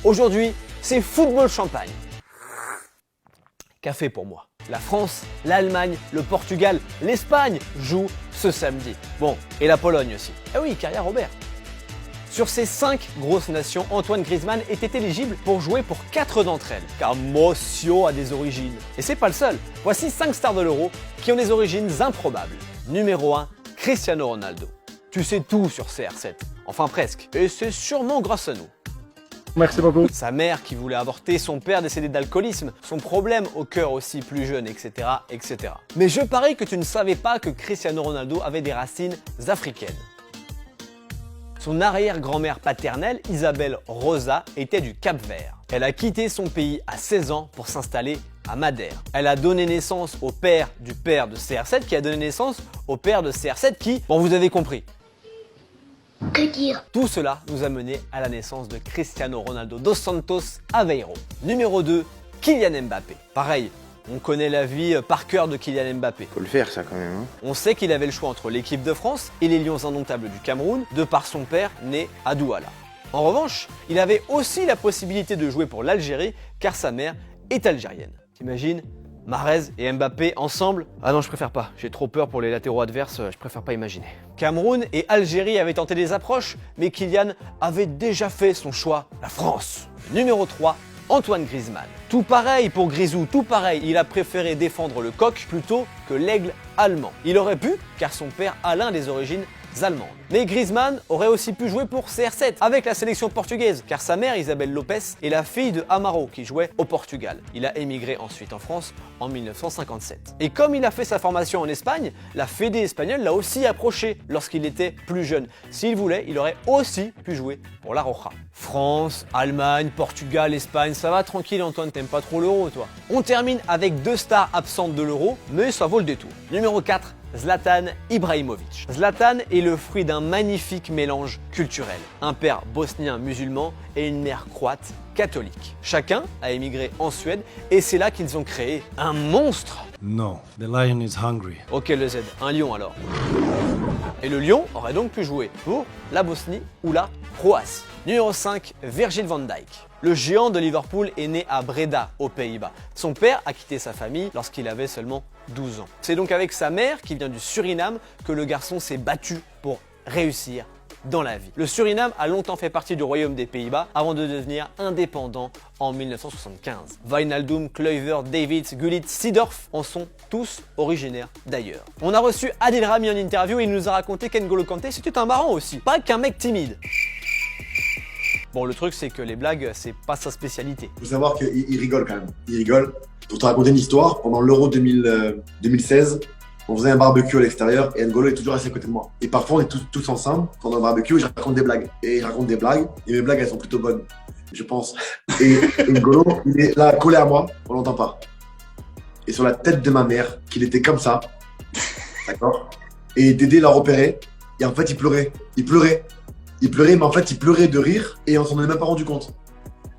Aujourd'hui, c'est football champagne. Café pour moi. La France, l'Allemagne, le Portugal, l'Espagne jouent ce samedi. Bon, et la Pologne aussi. Ah oui, carrière Robert. Sur ces 5 grosses nations, Antoine Griezmann était éligible pour jouer pour 4 d'entre elles, car Mossio a des origines. Et c'est pas le seul. Voici 5 stars de l'Euro qui ont des origines improbables. Numéro 1, Cristiano Ronaldo. Tu sais tout sur CR7, enfin presque, et c'est sûrement grâce à nous. Merci beaucoup. Sa mère qui voulait avorter, son père décédé d'alcoolisme, son problème au cœur aussi plus jeune, etc., etc. Mais je parie que tu ne savais pas que Cristiano Ronaldo avait des racines africaines. Son arrière-grand-mère paternelle, Isabelle Rosa, était du Cap-Vert. Elle a quitté son pays à 16 ans pour s'installer à Madère. Elle a donné naissance au père du père de CR7 qui a donné naissance au père de CR7 qui, bon vous avez compris. Que dire? Tout cela nous a mené à la naissance de Cristiano Ronaldo dos Santos Aveiro. Numéro 2, Kylian Mbappé. Pareil, on connaît la vie par cœur de Kylian Mbappé. Faut le faire ça quand même. Hein. On sait qu'il avait le choix entre l'équipe de France et les Lions indomptables du Cameroun, de par son père né à Douala. En revanche, il avait aussi la possibilité de jouer pour l'Algérie car sa mère est algérienne. T'imagines Mahrez et Mbappé ensemble? Ah non, je préfère pas. J'ai trop peur pour les latéraux adverses, je préfère pas imaginer. Cameroun et Algérie avaient tenté des approches, mais Kylian avait déjà fait son choix, la France. Numéro 3, Antoine Griezmann. Tout pareil pour Grisou, tout pareil, il a préféré défendre le coq plutôt que l'aigle allemand. Il aurait pu, car son père a l'un des origines allemandes. Mais Griezmann aurait aussi pu jouer pour CR7 avec la sélection portugaise, car sa mère Isabelle Lopes est la fille de Amaro qui jouait au Portugal. Il a émigré ensuite en France en 1957. Et comme il a fait sa formation en Espagne, la Fédé espagnole l'a aussi approché lorsqu'il était plus jeune. S'il voulait, il aurait aussi pu jouer pour la Roja. France, Allemagne, Portugal, Espagne, ça va tranquille Antoine, t'aimes pas trop l'euro toi. On termine avec 2 stars absentes de l'euro, mais ça vaut le détour. Numéro 4, Zlatan Ibrahimovic. Zlatan est le fruit d'un magnifique mélange culturel. Un père bosnien musulman et une mère croate catholique. Chacun a émigré en Suède et c'est là qu'ils ont créé un monstre. No, the lion is hungry. Ok le Z, un lion alors. Et le lion aurait donc pu jouer pour la Bosnie ou la Croatie. Numéro 5, Virgil van Dijk. Le géant de Liverpool est né à Breda, aux Pays-Bas. Son père a quitté sa famille lorsqu'il avait seulement 12 ans. C'est donc avec sa mère, qui vient du Suriname, que le garçon s'est battu pour réussir dans la vie. Le Suriname a longtemps fait partie du royaume des Pays-Bas avant de devenir indépendant en 1975. Wijnaldum, Kluivert, Davids, Gullit, Seedorf en sont tous originaires d'ailleurs. On a reçu Adil Rami en interview et il nous a raconté qu'N'Golo Kanté c'était un marrant aussi, pas qu'un mec timide. Bon, le truc, c'est que les blagues, c'est pas sa spécialité. Il faut savoir qu'il rigole quand même. Il rigole. Pour te raconter une histoire, pendant l'Euro 2016, on faisait un barbecue à l'extérieur et N'Golo est toujours assis à côté de moi. Et parfois, on est tous ensemble pendant le barbecue et je raconte des blagues. Et mes blagues, elles sont plutôt bonnes, je pense. Et N'Golo, il est là, collé à moi, on l'entend pas. Et sur la tête de ma mère, qu'il était comme ça, d'accord. Et Dédé l'a repéré et en fait, il pleurait. Il pleurait, mais en fait, il pleurait de rire et on s'en est même pas rendu compte.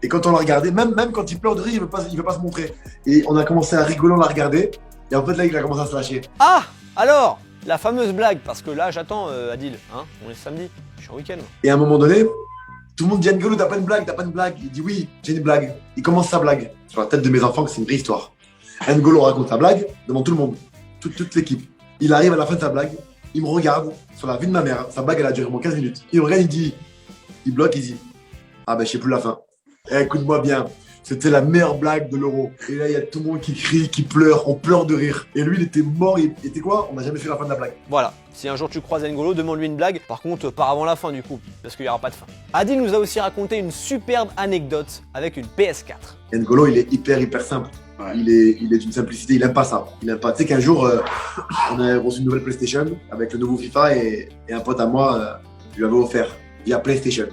Et quand on l'a regardé, même quand il pleure de rire, il veut pas se montrer. Et on a commencé à rigoler, on l'a regardé. Et en fait, là, il a commencé à se lâcher. Ah, alors, la fameuse blague, parce que là, j'attends Adil, hein, on est samedi, je suis en week-end. Et à un moment donné, tout le monde dit N'Golo, t'as pas une blague. Il dit oui, j'ai une blague. Il commence sa blague. Sur la tête de mes enfants, que c'est une vraie histoire. N'Golo raconte sa blague devant tout le monde, toute l'équipe. Il arrive à la fin de sa blague. Il me regarde sur la vie de ma mère. Sa blague, elle a duré moins 15 minutes. Il me regarde, il bloque, il dit ah ben je sais plus la fin. Eh, écoute-moi bien, c'était la meilleure blague de l'Euro. Et là, il y a tout le monde qui crie, qui pleure, on pleure de rire. Et lui, il était mort, il était quoi? On n'a jamais fait la fin de la blague. Voilà, si un jour tu croises N'Golo, demande-lui une blague. Par contre, pas avant la fin du coup, parce qu'il n'y aura pas de fin. Adil nous a aussi raconté une superbe anecdote avec une PS4. N'Golo, il est hyper simple. Ouais. Il est d'une simplicité, il aime pas ça. Il aime pas. Tu sais qu'un jour, on a reçu une nouvelle PlayStation avec le nouveau FIFA et un pote à moi lui avait offert via PlayStation.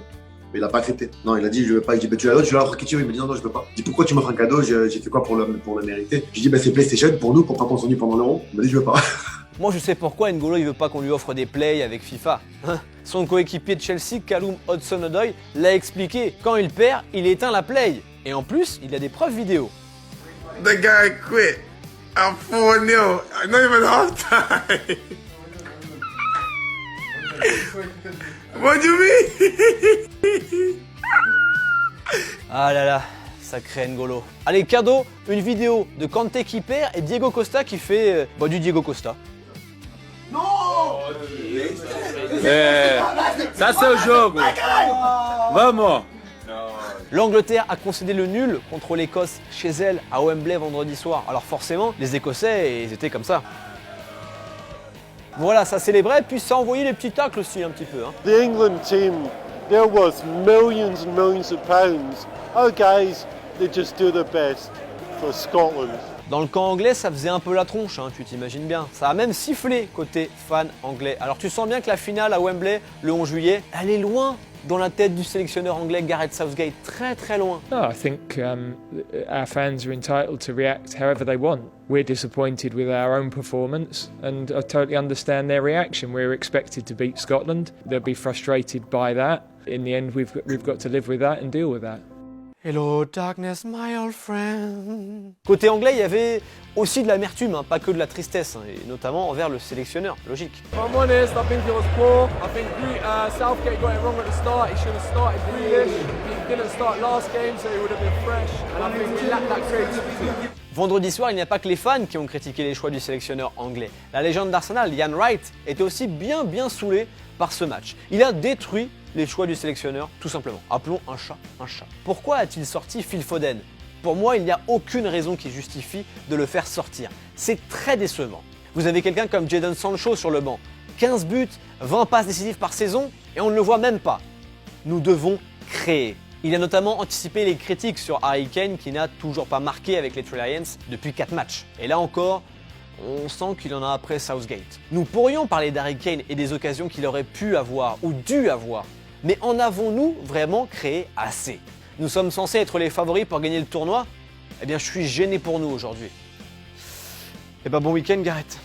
Mais il a pas accepté. Non, il a dit je veux pas. Je dis tu l'as l'autre, je vais l'offrir qui tu veux. Il m'a dit non, je veux pas. Je dis pourquoi tu m'offres un cadeau? J'ai fait quoi pour le mériter? Je dis c'est PlayStation pour nous, pour pas qu'on s'ennuie pendant l'Euro. Il m'a dit je veux pas. Moi je sais pourquoi N'Golo il veut pas qu'on lui offre des plays avec FIFA. Son coéquipier de Chelsea, Callum Hudson-Odoi, l'a expliqué. Quand il perd, il éteint la play. Et en plus, il a des preuves vidéo. The guy quit. I'm 4-0. Not even half time. What do you mean? Ah là là, sacré N'Golo. Allez, cadeau, une vidéo de Kanté qui perd et Diego Costa qui fait du Diego Costa. Ça c'est o jogo. Vamos. L'Angleterre a concédé le nul contre l'Écosse chez elle à Wembley vendredi soir. Alors forcément, les Écossais, ils étaient comme ça. Voilà, ça célébrait, puis ça envoyait les petits tacles aussi un petit peu. Hein. The England team, they're worth millions and millions of pounds. Our guys, they just do their best for Scotland. Dans le camp anglais, ça faisait un peu la tronche, hein, tu t'imagines bien. Ça a même sifflé côté fan anglais. Alors tu sens bien que la finale à Wembley, le 11 juillet, elle est loin dans la tête du sélectionneur anglais Gareth Southgate. Très très loin. No, I think our fans are entitled to react however they want. We're disappointed with our own performance and I totally understand their reaction. We're expected to beat Scotland. They'll be frustrated by that. In the end, we've got to live with that and deal with that. Hello darkness, my old friend. Côté anglais, il y avait aussi de l'amertume, hein, pas que de la tristesse, hein, et notamment envers le sélectionneur, logique. If I'm honest, I think it was poor. I think Southgate got it wrong at the start. He should have started Grealish. He didn't start last game, so he would have been fresh. And I think we lacked that creativity. Vendredi soir, il n'y a pas que les fans qui ont critiqué les choix du sélectionneur anglais. La légende d'Arsenal, Ian Wright, était aussi bien saoulé par ce match. Il a détruit les choix du sélectionneur, tout simplement. Appelons un chat un chat. Pourquoi a-t-il sorti Phil Foden? Pour moi, il n'y a aucune raison qui justifie de le faire sortir. C'est très décevant. Vous avez quelqu'un comme Jadon Sancho sur le banc. 15 buts, 20 passes décisives par saison, et on ne le voit même pas. Nous devons créer. Il a notamment anticipé les critiques sur Harry Kane qui n'a toujours pas marqué avec les Three Lions depuis 4 matchs. Et là encore, on sent qu'il en a après Southgate. Nous pourrions parler d'Harry Kane et des occasions qu'il aurait pu avoir ou dû avoir. Mais en avons-nous vraiment créé assez? Nous sommes censés être les favoris pour gagner le tournoi? Eh bien, je suis gêné pour nous aujourd'hui. Et ben bon week-end, Gareth.